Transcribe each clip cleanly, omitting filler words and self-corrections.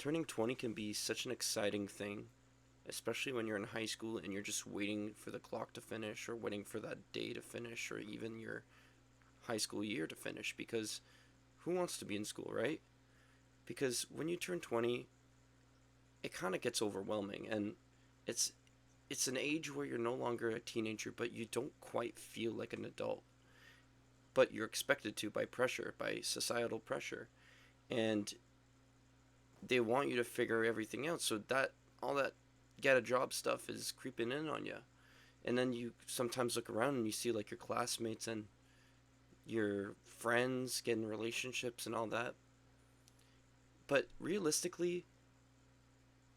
turning 20 can be such an exciting thing, especially when you're in high school and you're just waiting for the clock to finish or waiting for that day to finish or even your high school year to finish because who wants to be in school, right? Because when you turn 20, it kind of gets overwhelming and it's it's an age where you're no longer a teenager but you don't quite feel like an adult, but you're expected to by pressure, by societal pressure. And they want you to figure everything out. So that all that get a job stuff is creeping in on you. And then you sometimes look around and you see like your classmates and your friends getting relationships and all that. But realistically,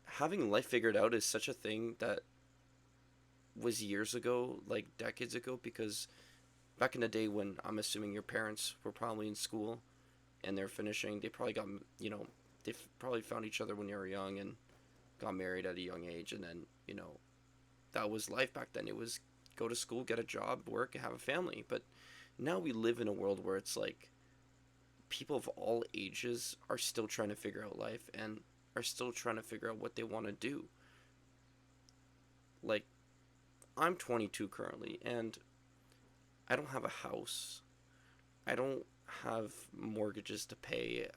having life figured out is such a thing that was years ago, like decades ago, because back in the day when I'm assuming your parents were probably in school and they're finishing, they probably got, you know, they probably found each other when they were young and got married at a young age. And then, that was life back then. It was go to school, get a job, work, and have a family. But now we live in a world where it's like people of all ages are still trying to figure out life and are still trying to figure out what they want to do. Like, I'm 22 currently, and I don't have a house. I don't have mortgages to pay.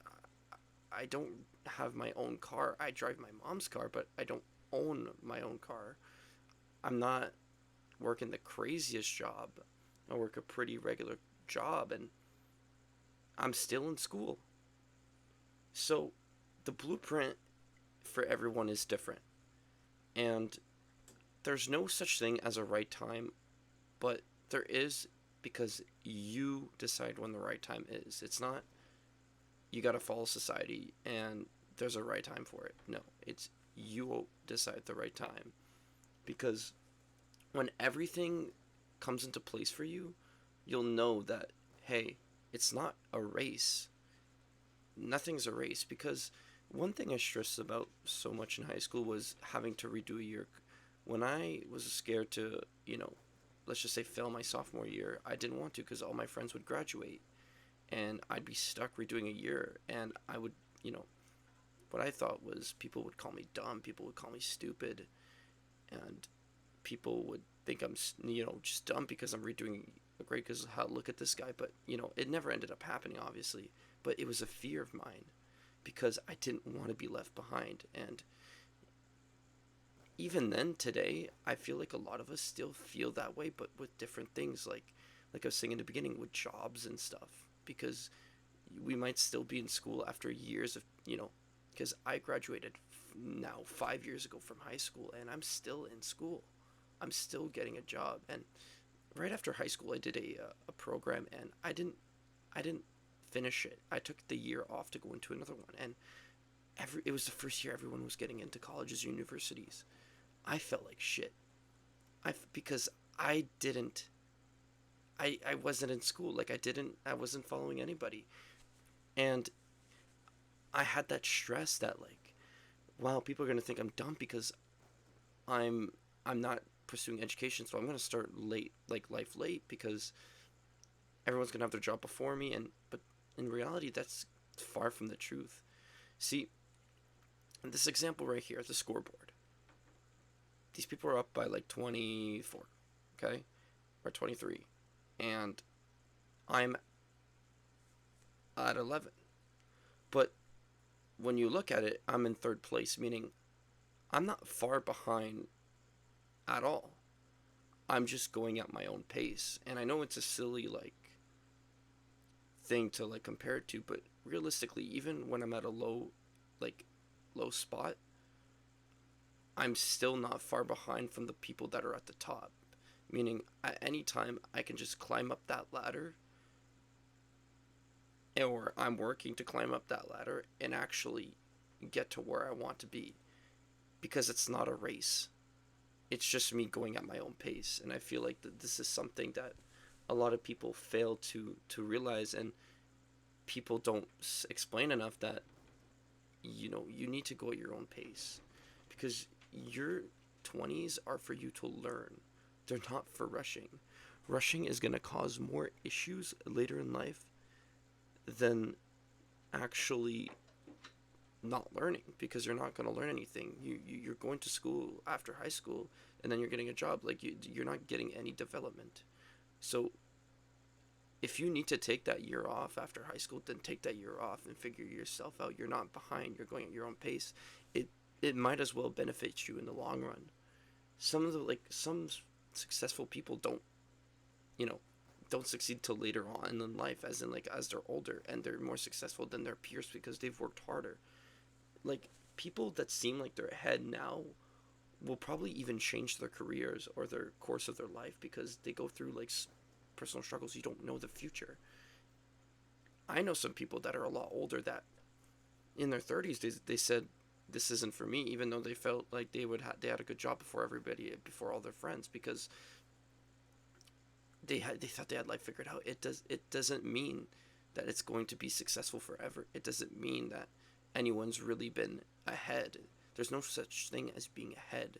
I don't have my own car. I drive my mom's car, but I don't own my own car. I'm not working the craziest job. I work a pretty regular job, and I'm still in school. So the blueprint for everyone is different. And there's no such thing as a right time, but there is because you decide when the right time is. It's not you got to follow society and there's a right time for it. No, it's you decide the right time because when everything comes into place for you, you'll know that hey, it's not a race. Nothing's a race because one thing I stressed about so much in high school was having to redo a year. When I was scared to, let's just say fail my sophomore year, I didn't want to because all my friends would graduate and I'd be stuck redoing a year. And I would, you know, what I thought was people would call me dumb, people would call me stupid, and people would think I'm, just dumb because I'm redoing a grade because how look at this guy. But, it never ended up happening, obviously. But it was a fear of mine because I didn't want to be left behind. And even then today I feel like a lot of us still feel that way but with different things like I was saying in the beginning with jobs and stuff because we might still be in school after years of because I graduated now 5 years ago from high school and I'm still in school. I'm still getting a job. And right after high school I did a program and I didn't finish it. I took the year off to go into another one. And it was the first year everyone was getting into colleges and universities. I felt like shit. Because I didn't. I wasn't in school. Like I wasn't following anybody, and I had that stress that like, wow, people are gonna think I'm dumb because I'm I'm not pursuing education, so I'm gonna start late, like life late, because everyone's gonna have their job before me, and but in reality, that's far from the truth. See, in this example right here, the scoreboard. These people are up by like 24, okay, or 23, and I'm at 11. But when you look at it, I'm in third place, meaning I'm not far behind at all. I'm just going at my own pace. And I know it's a silly like thing to like compare it to, but realistically, even when I'm at a like low spot, I'm still not far behind from the people that are at the top. Meaning at any time I can just climb up that ladder or I'm working to climb up that ladder and actually get to where I want to be because it's not a race. It's just me going at my own pace, and I feel like that this is something that a lot of people fail to realize, and people don't explain enough that you need to go at your own pace because your 20s are for you to learn. They're not for rushing. Rushing is going to cause more issues later in life than actually not learning, because you're not going to learn anything. You're going to school after high school, and then you're getting a job. Like, you're not getting any development. So if you need to take that year off after high school, then take that year off and figure yourself out. You're not behind. You're going at your own pace. It might as well benefit you in the long run. Some successful people you know don't succeed till later on in life, as in, like, as they're older, and they're more successful than their peers because they've worked harder. Like, people that seem like they're ahead now will probably even change their careers or their course of their life because they go through, like, personal struggles. You don't know the future. I know some people that are a lot older that in their 30s they said this isn't for me, even though they felt like they had a good job before everybody, before all their friends, because they thought they had life figured out. It doesn't mean that it's going to be successful forever. It doesn't mean that anyone's really been ahead. There's no such thing as being ahead,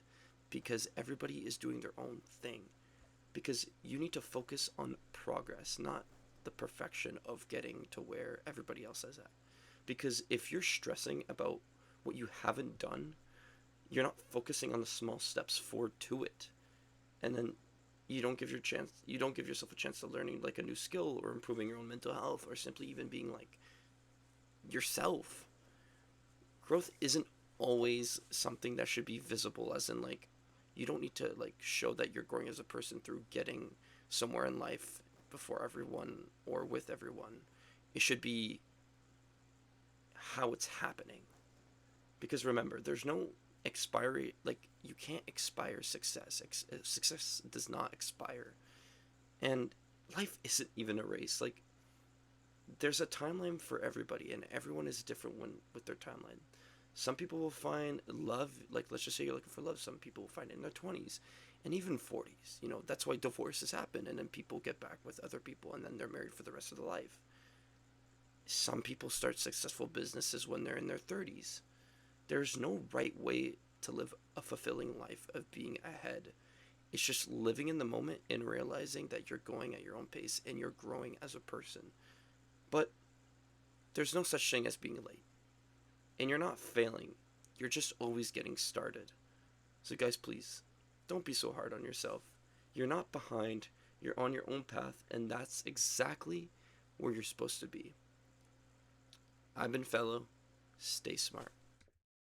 because everybody is doing their own thing. Because you need to focus on progress, not the perfection of getting to where everybody else is at. Because if you're stressing about what you haven't done, you're not focusing on the small steps forward to it. And then you don't give yourself a chance to learning, like, a new skill, or improving your own mental health, or simply even being, like, yourself. Growth isn't always something that should be visible, as in, like, you don't need to, like, show that you're growing as a person through getting somewhere in life before everyone or with everyone. It should be how it's happening. Because remember, there's no expiry. Like, you can't expire success. Success does not expire. And life isn't even a race. Like, there's a timeline for everybody, and everyone is different with their timeline. Some people will find love, like, let's just say you're looking for love. Some people will find it in their 20s and even 40s. That's why divorces happen, and then people get back with other people, and then they're married for the rest of their life. Some people start successful businesses when they're in their 30s. There's no right way to live a fulfilling life of being ahead. It's just living in the moment and realizing that you're going at your own pace and you're growing as a person. But there's no such thing as being late. And you're not failing. You're just always getting started. So, guys, please, don't be so hard on yourself. You're not behind. You're on your own path, and that's exactly where you're supposed to be. I've been Fellow. Stay smart.